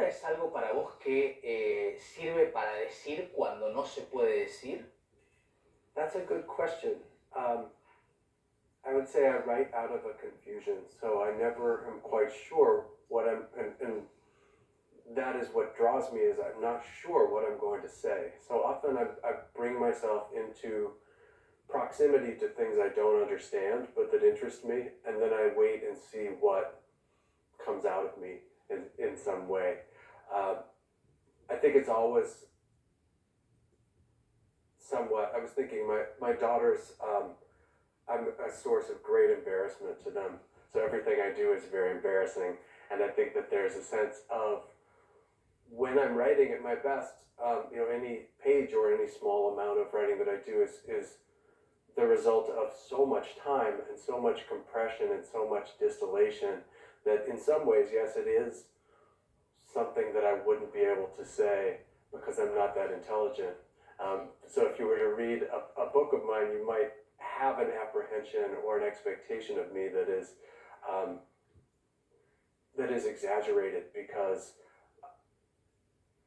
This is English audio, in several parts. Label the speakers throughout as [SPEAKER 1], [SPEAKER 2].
[SPEAKER 1] escritura es algo para vos que sirve para decir cuando no se puede decir?
[SPEAKER 2] That's a good question. I would say I write out of a confusion, so I never am quite sure what and that is what draws me, is I'm not sure what I'm going to say. So often I bring myself into proximity to things I don't understand but that interest me, and then I wait and see what comes out of me in some way. I think it's always somewhat, I was thinking my daughters, I'm a source of great embarrassment to them. So everything I do is very embarrassing. And I think that there's a sense of, when I'm writing at my best, any page or any small amount of writing that I do is the result of so much time and so much compression and so much distillation that in some ways, yes, it is something that I wouldn't be able to say because I'm not that intelligent. So if you were to read a book of mine, you might have an apprehension or an expectation of me that is exaggerated, because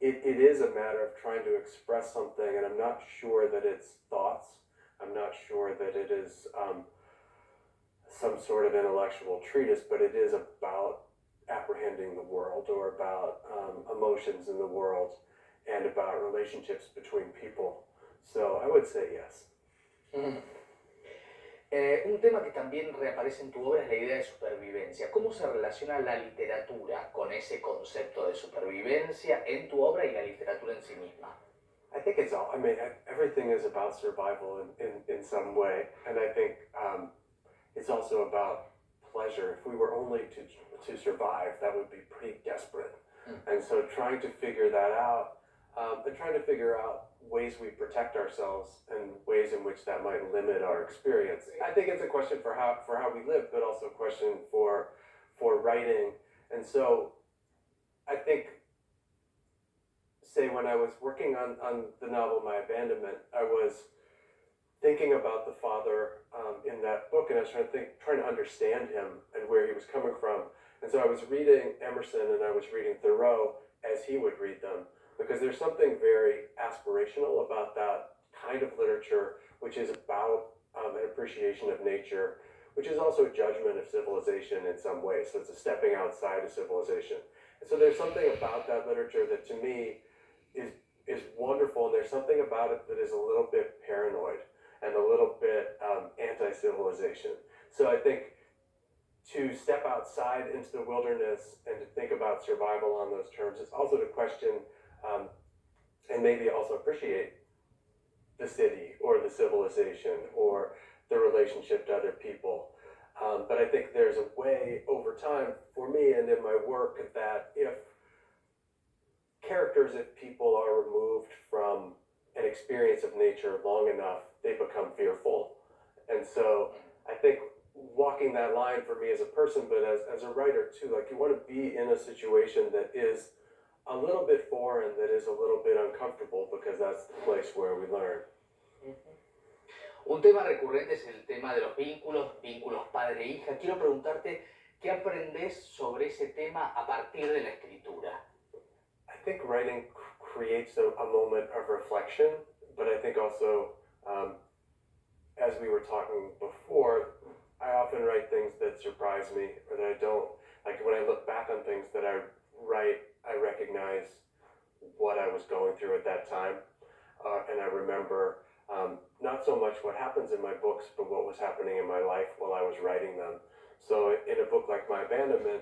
[SPEAKER 2] it is a matter of trying to express something, and I'm not sure that it's thoughts. I'm not sure that it is some sort of intellectual treatise, but it is about apprehending the world, or about emotions in the world, and about relationships between people. So I would say yes.
[SPEAKER 1] Mm. Un tema que también reaparece en tu obra es la idea de supervivencia. ¿Cómo se relaciona la literatura con ese concepto de supervivencia en tu obra y la literatura en sí misma?
[SPEAKER 2] I think it's all, everything is about survival in some way. And I think it's also about pleasure. If we were only to survive, that would be pretty desperate. And so trying to figure that out, and trying to figure out ways we protect ourselves and ways in which that might limit our experience. I think it's a question for how we live, but also a question for writing. And so I think, say, when I was working on the novel My Abandonment, I was thinking about the father in that book, and I was trying to understand him and where he was coming from. And so I was reading Emerson and I was reading Thoreau as he would read them, because there's something very aspirational about that kind of literature, which is about an appreciation of nature, which is also a judgment of civilization in some ways. So it's a stepping outside of civilization. And so there's something about that literature that to me is wonderful, and there's something about it that is a little bit paranoid and a little bit anti-civilization. So I think to step outside into the wilderness and to think about survival on those terms is also to question and maybe also appreciate the city or the civilization or the relationship to other people. But I think there's a way over time for me and in my work that if people are removed from an experience of nature long enough, they become fearful. And so I think walking that line for me as a person, but as a writer too, like, you want to be in a situation that is a little bit foreign, that is a little bit uncomfortable, because that's the place where we learn.
[SPEAKER 1] Un tema recurrente es el tema de los vínculos padre-hija. Quiero preguntarte, ¿qué aprendes sobre ese tema a partir de la escritura?
[SPEAKER 2] I think writing creates a moment of reflection, but I think also, as we were talking before, I often write things that surprise me, or that I don't, like when I look back on things that I write, I recognize what I was going through at that time, and I remember not so much what happens in my books, but what was happening in my life while I was writing them. So in a book like My Abandonment,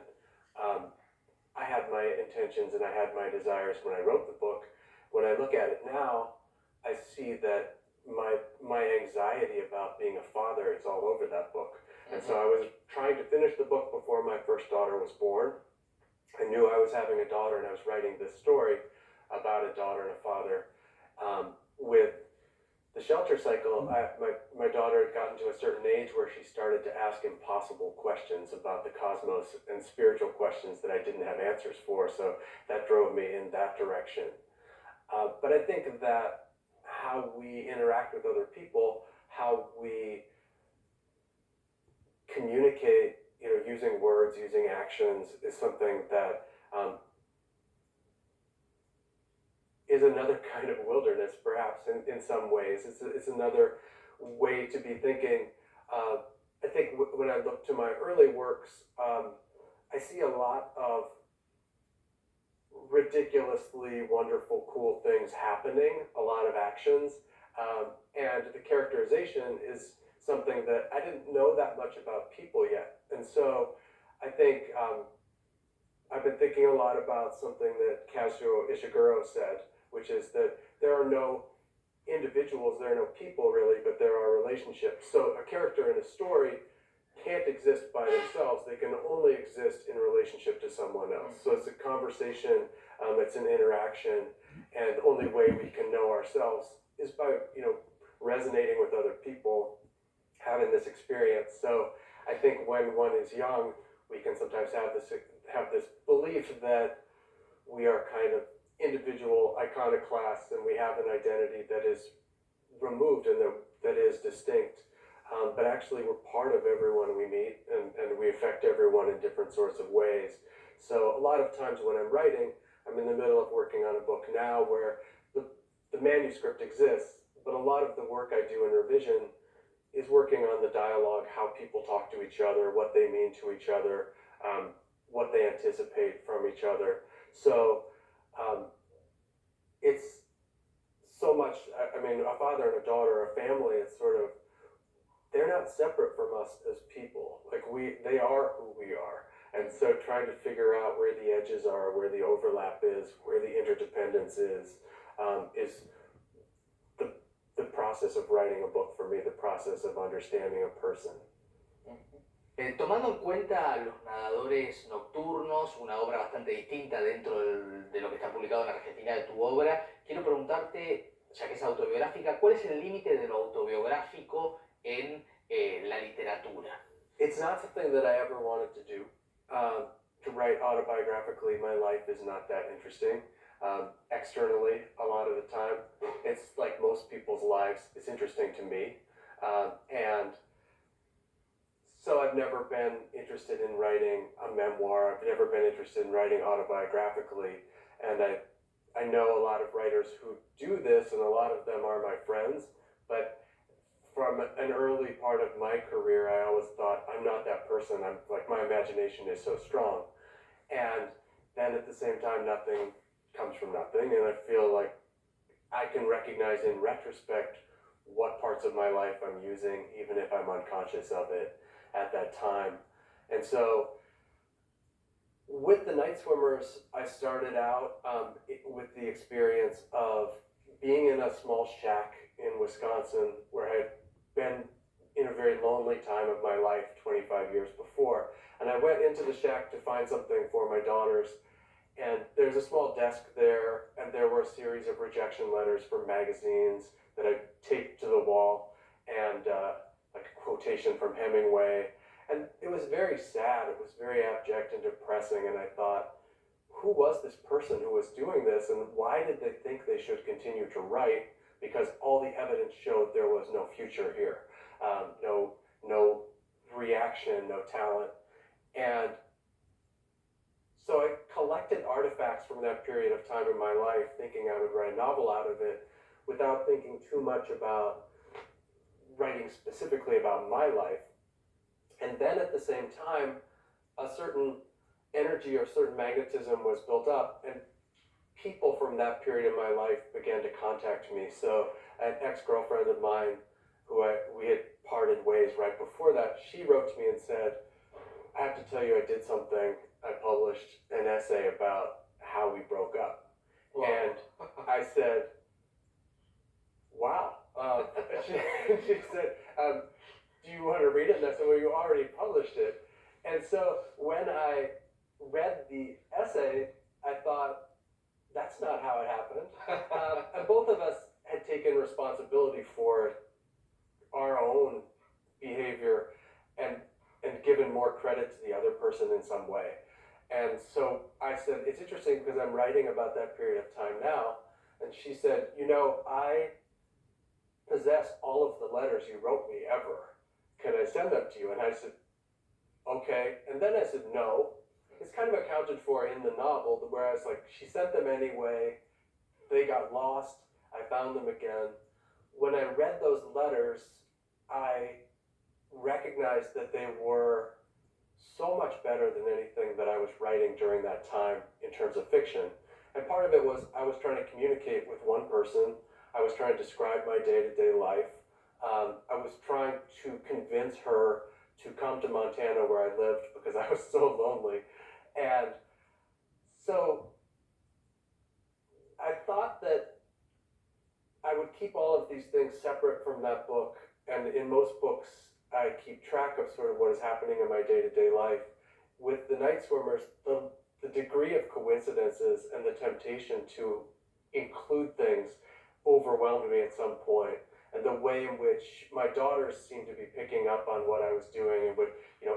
[SPEAKER 2] I had my intentions and I had my desires when I wrote the book. When I look at it now, I see that my anxiety about being a father is all over that book. And so I was trying to finish the book before my first daughter was born. I knew I was having a daughter, and I was writing this story about a daughter and a father. With the shelter cycle, my daughter had gotten to a certain age where she started to ask impossible questions about the cosmos and spiritual questions that I didn't have answers for, so that drove me in that direction. But I think that how we interact with other people, how we communicate, using words, using actions, is something that is another kind of wilderness, perhaps, in some ways. It's another way to be thinking. I think when I look to my early works, I see a lot of ridiculously wonderful, cool things happening, a lot of actions, and the characterization is something that I didn't know that much about people yet. And so I think I've been thinking a lot about something that Kazuo Ishiguro said, which is that there are no individuals, there are no people really, but there are relationships. So a character in a story can't exist by themselves. They can only exist in relationship to someone else. So it's a conversation, it's an interaction, and the only way we can know ourselves is by, resonating with other people, having this experience. So I think when one is young, we can sometimes have this belief that we are kind of individual iconoclasts and we have an identity that is removed and that is distinct. But actually we're part of everyone we meet, and we affect everyone in different sorts of ways. So a lot of times when I'm writing, I'm in the middle of working on a book now where the manuscript exists, but a lot of the work I do in revision is working on the dialogue, how people talk to each other, what they mean to each other, what they anticipate from each other. So it's so much, I mean, a father and a daughter, a family, it's sort of, they're not separate from us as people. Like they are who we are. And so trying to figure out where the edges are, where the overlap is, where the interdependence is the process of writing a book for me, the process of understanding a person.
[SPEAKER 1] Tomando en cuenta Los Nadadores Nocturnos, una obra bastante distinta dentro de lo que está publicado en Argentina de tu obra, quiero preguntarte, ya que es autobiográfica, ¿cuál es el límite de lo autobiográfico en la literatura?
[SPEAKER 2] It's not something that I ever wanted to do. To write autobiographically, my life is not that interesting. Externally, a lot of the time, it's like most people's lives, it's interesting to me. And so I've never been interested in writing a memoir. I've never been interested in writing autobiographically. And I know a lot of writers who do this, and a lot of them are my friends. But from an early part of my career, I always thought, I'm not that person. I'm like, my imagination is so strong. And then at the same time, nothing comes from nothing. And I feel like I can recognize in retrospect what parts of my life I'm using, even if I'm unconscious of it at that time. And so with the Night Swimmers, I started out with the experience of being in a small shack in Wisconsin where I had been in a very lonely time of my life 25 years before. And I went into the shack to find something for my daughters. And there's a small desk there, and there were a series of rejection letters from magazines that I taped to the wall, and like a quotation from Hemingway. And it was very sad, it was very abject and depressing, and I thought, who was this person who was doing this, and why did they think they should continue to write? Because all the evidence showed there was no future here, no reaction, no talent. And so I collected artifacts from that period of time in my life, thinking I would write a novel out of it, without thinking too much about writing specifically about my life. And then at the same time, a certain energy or certain magnetism was built up, and people from that period in my life began to contact me. So an ex-girlfriend of mine, we had parted ways right before that, she wrote to me and said, I have to tell you I did something. I published an essay about how we broke up. Wow. And I said, wow. She said, do you want to read it? And I said, well, you already published it. And so when I read the essay, I thought, that's not how it happened. And both of us had taken responsibility for our own behavior and given more credit to the other person in some way. And so I said, it's interesting because I'm writing about that period of time now. And she said, I possess all of the letters you wrote me ever. Can I send them to you? And I said, okay. And then I said, no. It's kind of accounted for in the novel, where I was like, she sent them anyway. they got lost. I found them again. When I read those letters, I recognized that they were so much better than anything that I was writing during that time in terms of fiction. And part of it was I was trying to communicate with one person. I was trying to describe my day-to-day life. I was trying to convince her to come to Montana where I lived because I was so lonely. And so I thought that I would keep all of these things separate from that book. And in most books, I keep track of sort of what is happening in my day-to-day life. With the Night Swimmers, the degree of coincidences and the temptation to include things overwhelmed me at some point. And the way in which my daughters seemed to be picking up on what I was doing and would,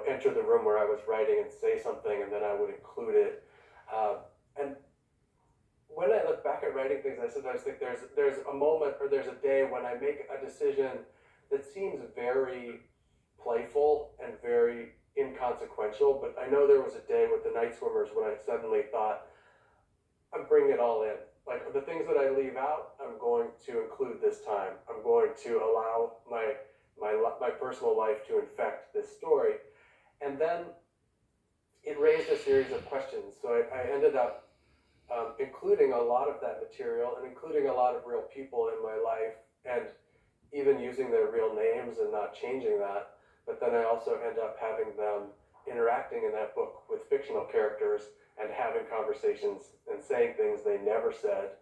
[SPEAKER 2] enter the room where I was writing and say something, and then I would include it. And when I look back at writing things, I sometimes think there's a moment or there's a day when I make a decision that seems very playful and very inconsequential, but I know there was a day with the Night Swimmers when I suddenly thought, I'm bringing it all in. Like the things that I leave out, I'm going to include this time. I'm going to allow my personal life to infect this story. And then it raised a series of questions. So I ended up including a lot of that material and including a lot of real people in my life, and even using their real names and not changing that. But then I also end up having them interacting in that book with fictional characters and having conversations and saying things they never said